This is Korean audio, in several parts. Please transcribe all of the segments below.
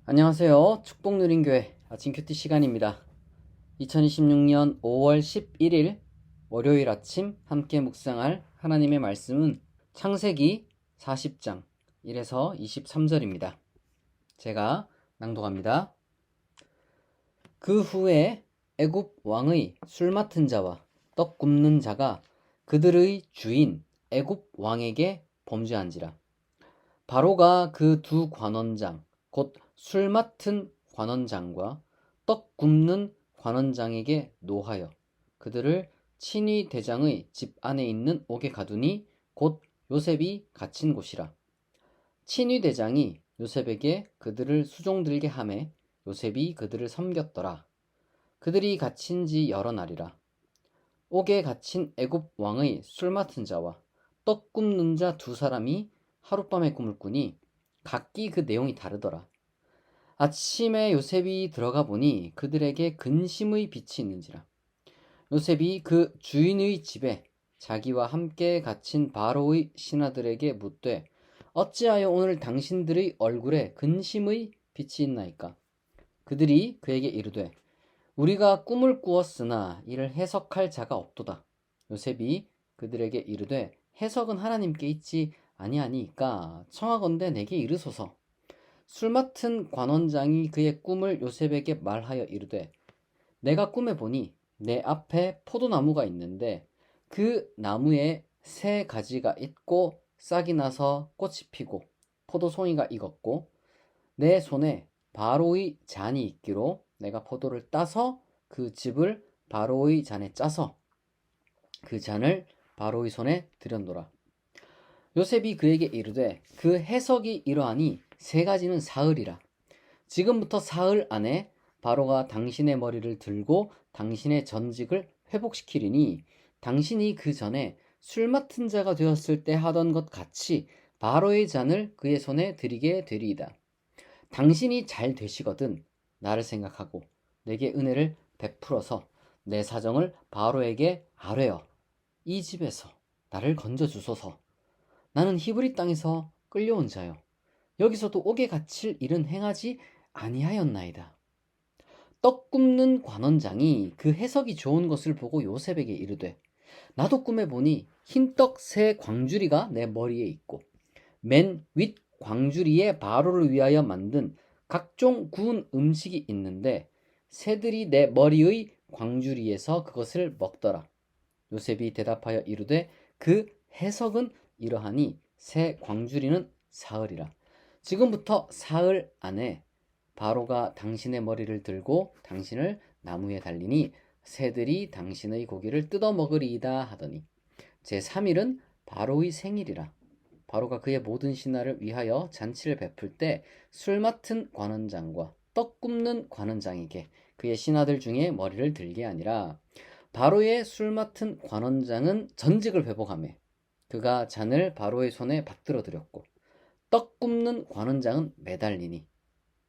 안녕하세요. 축복누린교회 아침 큐티 시간입니다. 2026년 5월 11일 월요일 아침 함께 묵상할 하나님의 말씀은 창세기 40장 1에서 23절입니다. 제가 낭독합니다. 그 후에 애굽 왕의 술 맡은 자와 떡 굽는 자가 그들의 주인 애굽 왕에게 범죄한지라. 바로가 그 두 관원장 곧 술 맡은 관원장과 떡 굽는 관원장에게 노하여 그들을 친위 대장의 집 안에 있는 옥에 가두니 곧 요셉이 갇힌 곳이라. 친위 대장이 요셉에게 그들을 수종들게 하매 요셉이 그들을 섬겼더라. 그들이 갇힌 지 여러 날이라. 옥에 갇힌 애굽 왕의 술 맡은 자와 떡 굽는 자 두 사람이 하룻밤에 꿈을 꾸니 각기 그 내용이 다르더라. 아침에 요셉이 들어가 보니 그들에게 근심의 빛이 있는지라. 요셉이 그 주인의 집에 자기와 함께 갇힌 바로의 신하들에게 묻되 어찌하여 오늘 당신들의 얼굴에 근심의 빛이 있나이까? 그들이 그에게 이르되 우리가 꿈을 꾸었으나 이를 해석할 자가 없도다. 요셉이 그들에게 이르되 해석은 하나님께 있지 아니하니까 청하건대 내게 이르소서. 술 맡은 관원장이 그의 꿈을 요셉에게 말하여 이르되 내가 꿈에 보니 내 앞에 포도나무가 있는데 그 나무에 새 가지가 있고 싹이 나서 꽃이 피고 포도송이가 익었고 내 손에 바로의 잔이 있기로 내가 포도를 따서 그 즙을 바로의 잔에 짜서 그 잔을 바로의 손에 들였노라. 요셉이 그에게 이르되 그 해석이 이러하니 세 가지는 사흘이라. 지금부터 사흘 안에 바로가 당신의 머리를 들고 당신의 전직을 회복시키리니 당신이 그 전에 술 맡은 자가 되었을 때 하던 것 같이 바로의 잔을 그의 손에 드리게 되리이다. 당신이 잘 되시거든 나를 생각하고 내게 은혜를 베풀어서 내 사정을 바로에게 아뢰어 이 집에서 나를 건져 주소서. 나는 히브리 땅에서 끌려온 자요 여기서도 옥에 갇힐 일은 행하지 아니하였나이다. 떡 굽는 관원장이 그 해석이 좋은 것을 보고 요셉에게 이르되 나도 꿈에 보니 흰떡 세 광주리가 내 머리에 있고 맨 윗 광주리에 바로를 위하여 만든 각종 구운 음식이 있는데 새들이 내 머리의 광주리에서 그것을 먹더라. 요셉이 대답하여 이르되 그 해석은 이러하니 새 광주리는 사흘이라. 지금부터 사흘 안에 바로가 당신의 머리를 들고 당신을 나무에 달리니 새들이 당신의 고기를 뜯어 먹으리이다 하더니 제3일은 바로의 생일이라. 바로가 그의 모든 신하를 위하여 잔치를 베풀 때 술 맡은 관원장과 떡 굽는 관원장에게 그의 신하들 중에 머리를 들게 하니라. 바로의 술 맡은 관원장은 전직을 회복하며 그가 잔을 바로의 손에 받들어 드렸고 떡 굽는 관원장은 매달리니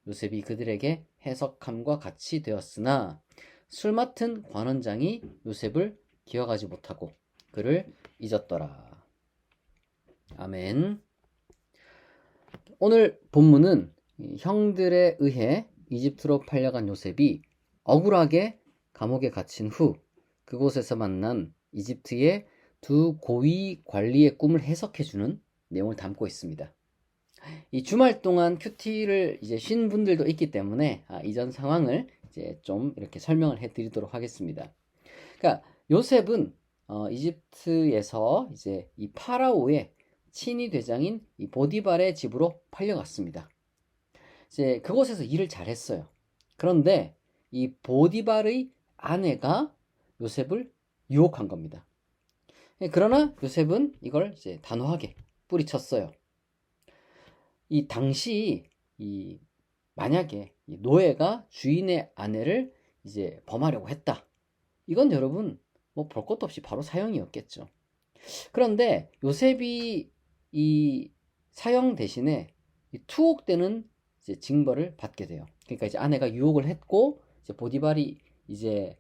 요셉이 그들에게 해석함과 같이 되었으나 술 맡은 관원장이 요셉을 기억하지 못하고 그를 잊었더라. 아멘. 오늘 본문은 형들에 의해 이집트로 팔려간 요셉이 억울하게 감옥에 갇힌 후 그곳에서 만난 이집트의 두 고위 관리의 꿈을 해석해주는 내용을 담고 있습니다. 이 주말 동안 큐티를 이제 쉰 분들도 있기 때문에 이전 상황을 이제 좀 이렇게 설명을 해드리도록 하겠습니다. 그러니까 요셉은 이집트에서 이제 이 파라오의 친위 대장인 이 보디발의 집으로 팔려갔습니다. 이제 그곳에서 일을 잘했어요. 그런데 이 보디발의 아내가 요셉을 유혹한 겁니다. 그러나 요셉은 이걸 이제 단호하게 뿌리쳤어요. 이 당시 만약에 이 노예가 주인의 아내를 이제 범하려고 했다. 이건 여러분 뭐 볼 것도 없이 바로 사형이었겠죠. 그런데 요셉이 이 사형 대신에 이 투옥되는 이제 징벌을 받게 돼요. 그러니까 이제 아내가 유혹을 했고 이제 보디발이 이제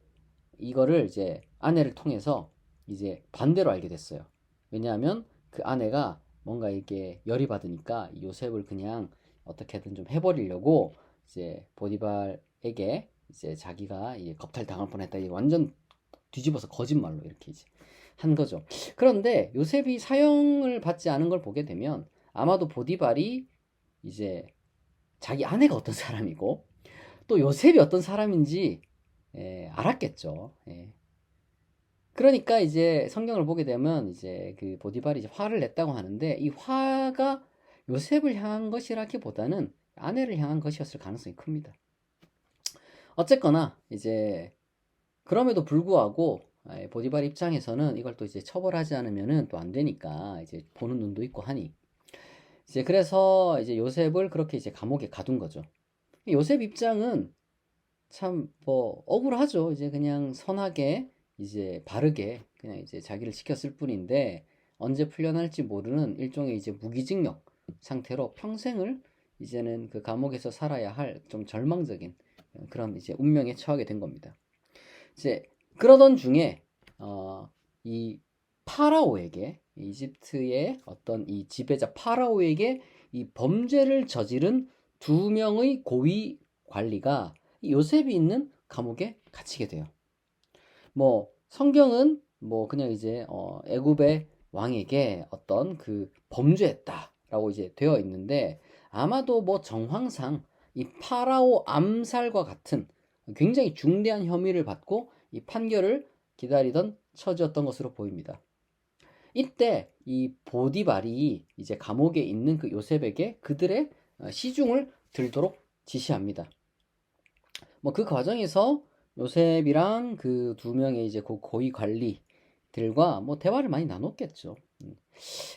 이거를 이제 아내를 통해서 이제 반대로 알게 됐어요. 왜냐하면 그 아내가 뭔가 이렇게 열이 받으니까 요셉을 그냥 어떻게든 좀 해버리려고 이제 보디발에게 이제 자기가 이제 겁탈 당할 뻔했다. 이게 완전 뒤집어서 거짓말로 이렇게 이제 한 거죠. 그런데 요셉이 사형을 받지 않은 걸 보게 되면 아마도 보디발이 이제 자기 아내가 어떤 사람이고 또 요셉이 어떤 사람인지 알았겠죠. 그러니까 이제 성경을 보게 되면 이제 그 보디발이 이제 화를 냈다고 하는데 이 화가 요셉을 향한 것이라기보다는 아내를 향한 것이었을 가능성이 큽니다. 어쨌거나 이제 그럼에도 불구하고 보디발 입장에서는 이걸 또 이제 처벌하지 않으면은 또 안 되니까 이제 보는 눈도 있고 하니 이제 그래서 이제 요셉을 그렇게 이제 감옥에 가둔 거죠. 요셉 입장은 참 뭐 억울하죠. 이제 그냥 선하게 이제 바르게 그냥 이제 자기를 지켰을 뿐인데 언제 풀려날지 모르는 일종의 이제 무기징역 상태로 평생을 이제는 그 감옥에서 살아야 할 좀 절망적인 그런 이제 운명에 처하게 된 겁니다. 이제 그러던 중에 이 파라오에게 이집트의 어떤 이 지배자 파라오에게 이 범죄를 저지른 두 명의 고위 관리가 요셉이 있는 감옥에 갇히게 돼요. 뭐 성경은 뭐 그냥 이제 애굽의 왕에게 어떤 그 범죄했다라고 이제 되어 있는데 아마도 뭐 정황상 이 파라오 암살과 같은 굉장히 중대한 혐의를 받고 이 판결을 기다리던 처지였던 것으로 보입니다. 이때 이 보디발이 이제 감옥에 있는 그 요셉에게 그들의 시중을 들도록 지시합니다. 뭐 그 과정에서 요셉이랑 그 두 명의 이제 고위 관리들과 뭐 대화를 많이 나눴겠죠.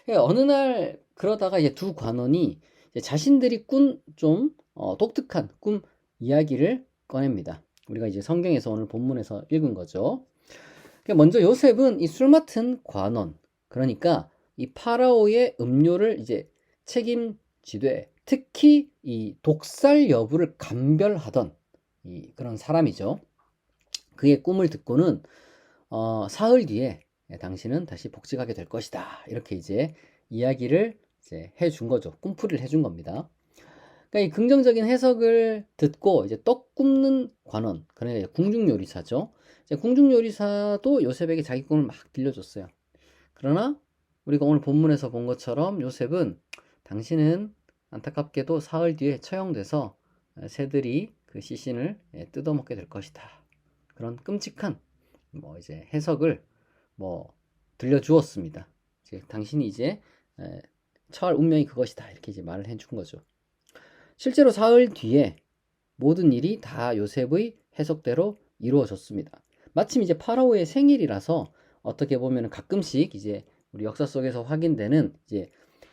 어느 날 그러다가 이제 두 관원이 이제 자신들이 꾼 좀 독특한 꿈 이야기를 꺼냅니다. 우리가 이제 성경에서 오늘 본문에서 읽은 거죠. 먼저 요셉은 이 술 맡은 관원, 그러니까 이 파라오의 음료를 이제 책임지되 특히 이 독살 여부를 감별하던 그런 사람이죠. 그의 꿈을 듣고는 사흘 뒤에 당신은 다시 복직하게 될 것이다. 이렇게 이제 이야기를 이제 해준 거죠. 꿈풀이를 해준 겁니다. 그러니까 이 긍정적인 해석을 듣고 이제 떡 굽는 관원, 그러니까 궁중요리사죠. 궁중요리사도 요셉에게 자기 꿈을 막 들려줬어요. 그러나 우리가 오늘 본문에서 본 것처럼 요셉은 당신은 안타깝게도 사흘 뒤에 처형돼서 새들이 그 시신을 뜯어먹게 될 것이다. 그런 끔찍한 뭐 이제 해석을 뭐 들려주었습니다. 당신이 이제 처할 운명이 그것이다. 이렇게 이제 말을 해준 거죠. 실제로 사흘 뒤에 모든 일이 다 요셉의 해석대로 이루어졌습니다. 마침 이제 파라오의 생일이라서 어떻게 보면 가끔씩 이제 우리 역사 속에서 확인되는 이제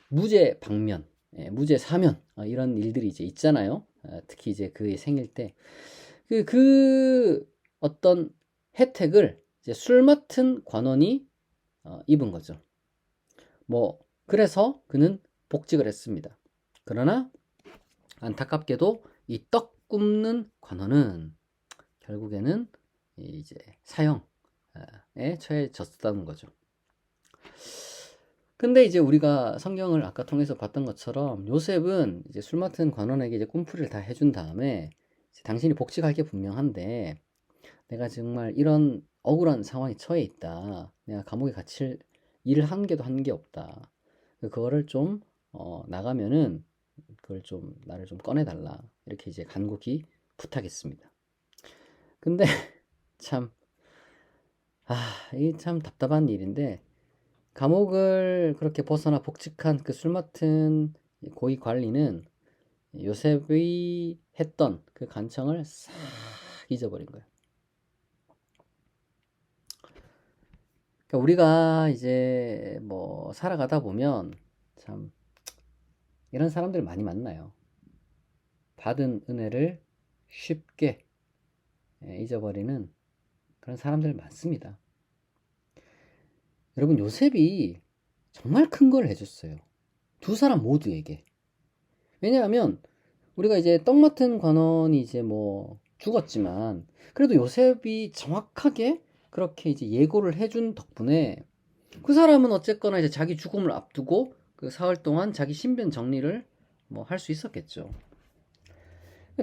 무죄 방면, 무죄 사면 이런 일들이 이제 있잖아요. 특히 이제 그의 생일 때 그 어떤 혜택을 이제 술 맡은 관원이 입은 거죠. 뭐 그래서 그는 복직을 했습니다. 그러나 안타깝게도 이 떡 굽는 관원은 결국에는 이제 사형에 처해졌다는 거죠. 근데 이제 우리가 성경을 아까 통해서 봤던 것처럼 요셉은 이제 술 맡은 관원에게 이제 꿈풀이를 다 해준 다음에 당신이 복직할 게 분명한데 내가 정말 이런 억울한 상황에 처해 있다. 내가 감옥에 갇힐 일을 한 개도 한 게 없다. 그거를 좀 나가면은 그걸 좀 나를 좀 꺼내달라. 이렇게 이제 간곡히 부탁했습니다. 근데 참 이게 참 답답한 일인데 감옥을 그렇게 벗어나 복직한 그 술 맡은 고위 관리는 요셉이 했던 그 간청을 싹 잊어버린 거예요. 그러니까 우리가 이제 뭐 살아가다 보면 참 이런 사람들 많이 만나요. 받은 은혜를 쉽게 잊어버리는 그런 사람들 많습니다. 여러분 요셉이 정말 큰 걸 해줬어요. 두 사람 모두에게. 왜냐하면 우리가 이제 떡 맡은 관원이 이제 뭐 죽었지만 그래도 요셉이 정확하게 그렇게 이제 예고를 해준 덕분에 그 사람은 어쨌거나 이제 자기 죽음을 앞두고 그 사흘 동안 자기 신변 정리를 뭐 할 수 있었겠죠.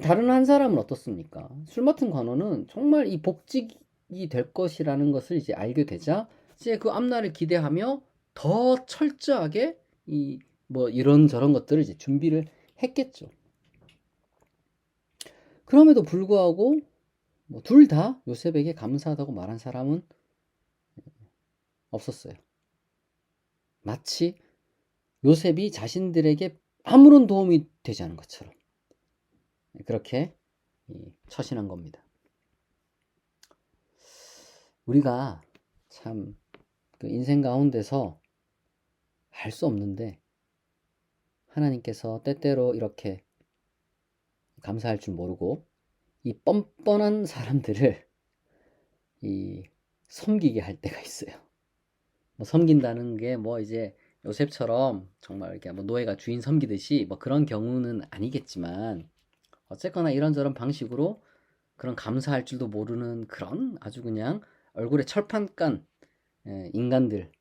다른 한 사람은 어떻습니까? 술 맡은 관원은 정말 이 복직이 될 것이라는 것을 이제 알게 되자 이제 그 앞날을 기대하며 더 철저하게 이 뭐 이런저런 것들을 이제 준비를 했겠죠. 그럼에도 불구하고 뭐 둘 다 요셉에게 감사하다고 말한 사람은 없었어요. 마치 요셉이 자신들에게 아무런 도움이 되지 않은 것처럼 그렇게 처신한 겁니다. 우리가 참 그 인생 가운데서 알 수 없는데 하나님께서 때때로 이렇게 감사할 줄 모르고 이 뻔뻔한 사람들을 이 섬기게 할 때가 있어요. 뭐 섬긴다는 게 뭐 이제 요셉처럼 정말 이렇게 뭐 노예가 주인 섬기듯이 뭐 그런 경우는 아니겠지만 어쨌거나 이런저런 방식으로 그런 감사할 줄도 모르는 그런 아주 그냥 얼굴에 철판 깐 인간들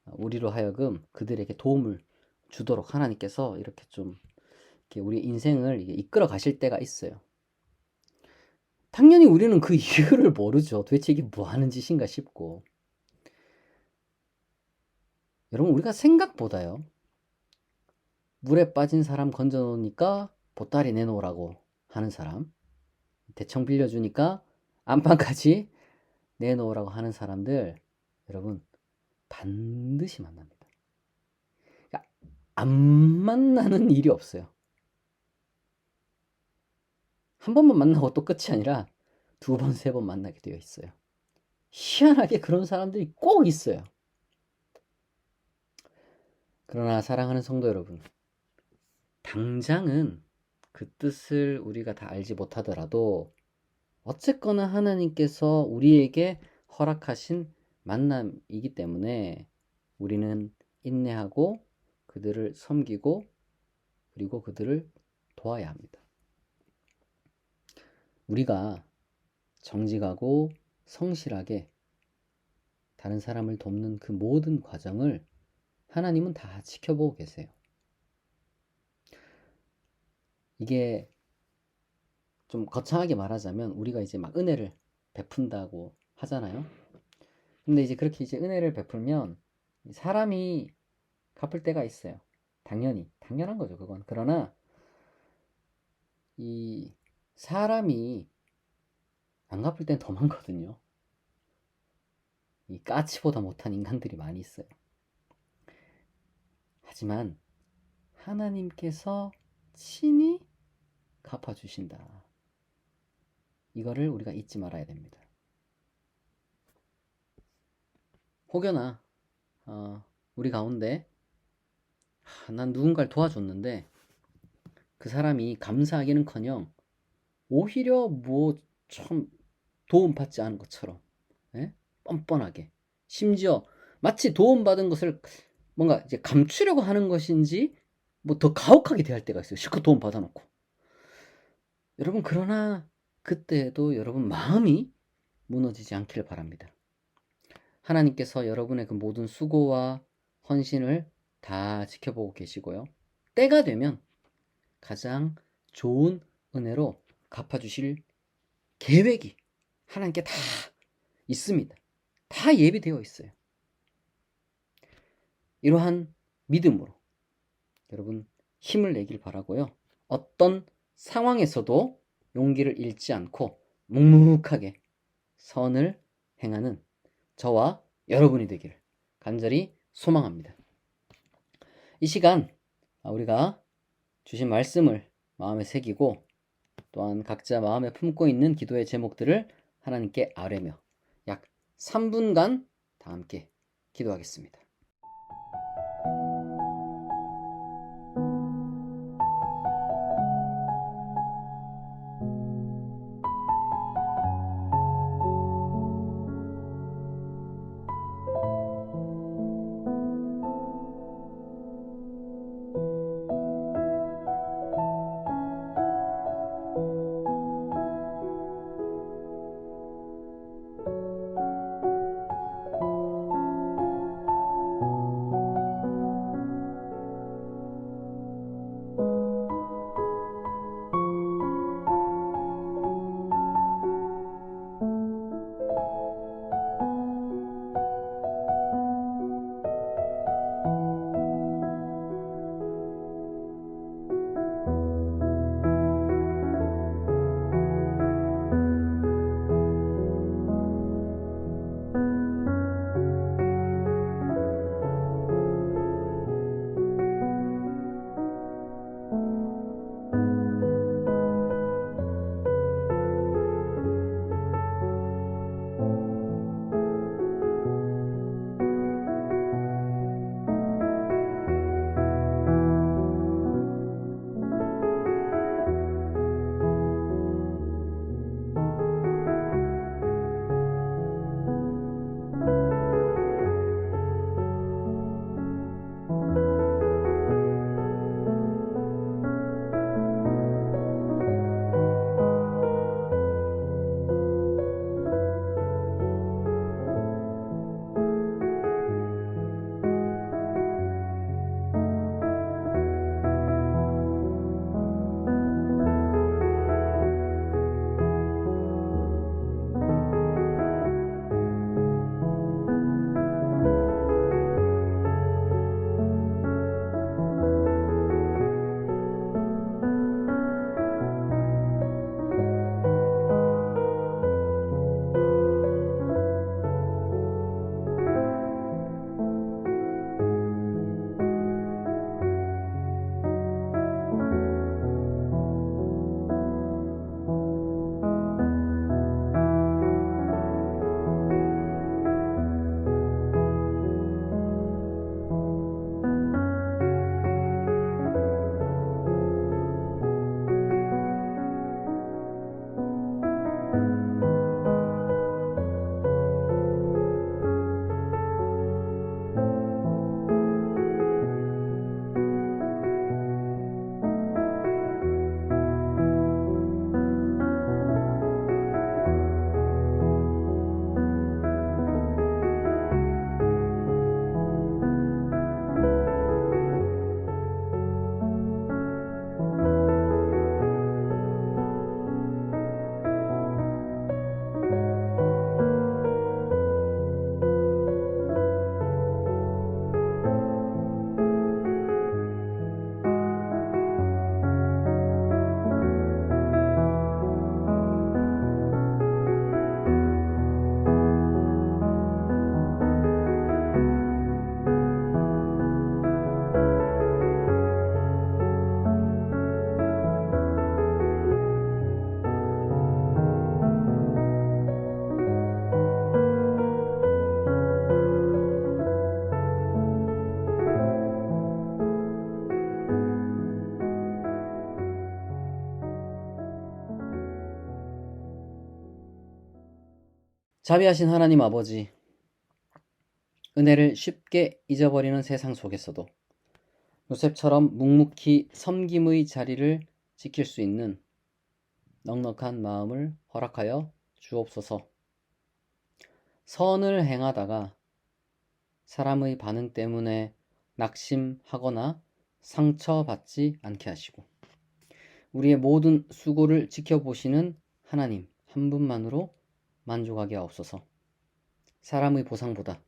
우리로 하여금 그들에게 도움을 주도록 하나님께서 이렇게 좀 이렇게 우리 인생을 이끌어 가실 때가 있어요. 당연히 우리는 그 이유를 모르죠. 도대체 이게 뭐 하는 짓인가 싶고. 여러분, 우리가 생각보다요. 물에 빠진 사람 건져 놓으니까 보따리 내놓으라고 하는 사람, 대청 빌려주니까 안방까지 내놓으라고 하는 사람들, 여러분, 반드시 만납니다. 그러니까 안 만나는 일이 없어요. 한 번만 만나고 또 끝이 아니라 두 번, 세 번 만나게 되어 있어요. 희한하게 그런 사람들이 꼭 있어요. 그러나 사랑하는 성도 여러분, 당장은 그 뜻을 우리가 다 알지 못하더라도 어쨌거나 하나님께서 우리에게 허락하신 만남이기 때문에 우리는 인내하고 그들을 섬기고 그리고 그들을 도와야 합니다. 우리가 정직하고 성실하게 다른 사람을 돕는 그 모든 과정을 하나님은 다 지켜보고 계세요. 이게 좀 거창하게 말하자면 우리가 이제 막 은혜를 베푼다고 하잖아요. 근데 이제 그렇게 이제 은혜를 베풀면 사람이 갚을 때가 있어요. 당연한 거죠, 그건. 그러나 이 사람이 안 갚을 땐 더 많거든요. 이 까치보다 못한 인간들이 많이 있어요. 하지만 하나님께서 친히 갚아주신다. 이거를 우리가 잊지 말아야 됩니다. 혹여나 우리 가운데 난 누군가를 도와줬는데 그 사람이 감사하기는커녕 오히려 뭐 참 도움받지 않은 것처럼 뻔뻔하게 심지어 마치 도움받은 것을 뭔가 이제 감추려고 하는 것인지 뭐 더 가혹하게 대할 때가 있어요. 실컷 도움 받아놓고. 여러분 그러나 그때에도 여러분 마음이 무너지지 않기를 바랍니다. 하나님께서 여러분의 그 모든 수고와 헌신을 다 지켜보고 계시고요. 때가 되면 가장 좋은 은혜로 갚아주실 계획이 하나님께 다 있습니다. 다 예비되어 있어요. 이러한 믿음으로 여러분 힘을 내길 바라고요. 어떤 상황에서도 용기를 잃지 않고 묵묵하게 선을 행하는 저와 여러분이 되기를 간절히 소망합니다. 이 시간 우리가 주신 말씀을 마음에 새기고 또한 각자 마음에 품고 있는 기도의 제목들을 하나님께 아뢰며 약 3분간 다 함께 기도하겠습니다. 자비하신 하나님 아버지, 은혜를 쉽게 잊어버리는 세상 속에서도 요셉처럼 묵묵히 섬김의 자리를 지킬 수 있는 넉넉한 마음을 허락하여 주옵소서. 선을 행하다가 사람의 반응 때문에 낙심하거나 상처받지 않게 하시고, 우리의 모든 수고를 지켜보시는 하나님 한 분만으로 만족하게 하옵소서. 사람의 보상보다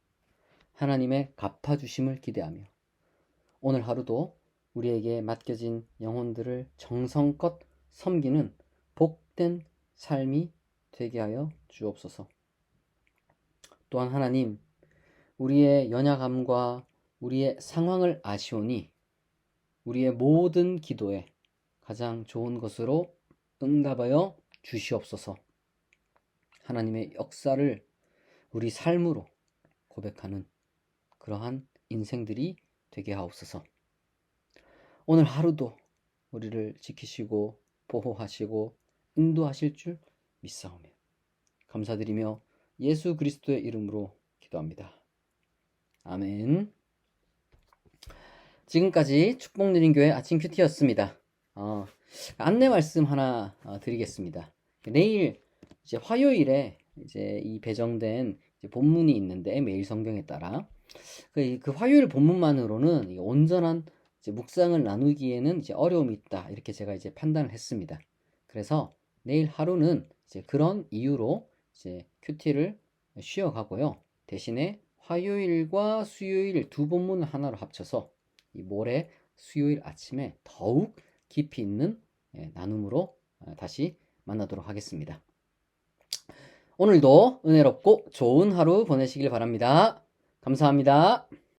하나님의 갚아주심을 기대하며 오늘 하루도 우리에게 맡겨진 영혼들을 정성껏 섬기는 복된 삶이 되게 하여 주옵소서. 또한 하나님, 우리의 연약함과 우리의 상황을 아시오니 우리의 모든 기도에 가장 좋은 것으로 응답하여 주시옵소서. 하나님의 역사를 우리 삶으로 고백하는 그러한 인생들이 되게 하옵소서. 오늘 하루도 우리를 지키시고 보호하시고 인도하실 줄 믿사오며 감사드리며 예수 그리스도의 이름으로 기도합니다. 아멘. 지금까지 축복 누린 교회 아침 큐티였습니다. 안내 말씀 하나 드리겠습니다. 내일 이제 화요일에 이제 이 배정된 이제 본문이 있는데, 매일 성경에 따라 그 화요일 본문만으로는 온전한 이제 묵상을 나누기에는 이제 어려움이 있다, 이렇게 제가 이제 판단을 했습니다. 그래서 내일 하루는 이제 그런 이유로 이제 큐티를 쉬어가고요. 대신에 화요일과 수요일 두 본문을 하나로 합쳐서 이 모레 수요일 아침에 더욱 깊이 있는 나눔으로 다시 만나도록 하겠습니다. 오늘도 은혜롭고 좋은 하루 보내시길 바랍니다. 감사합니다.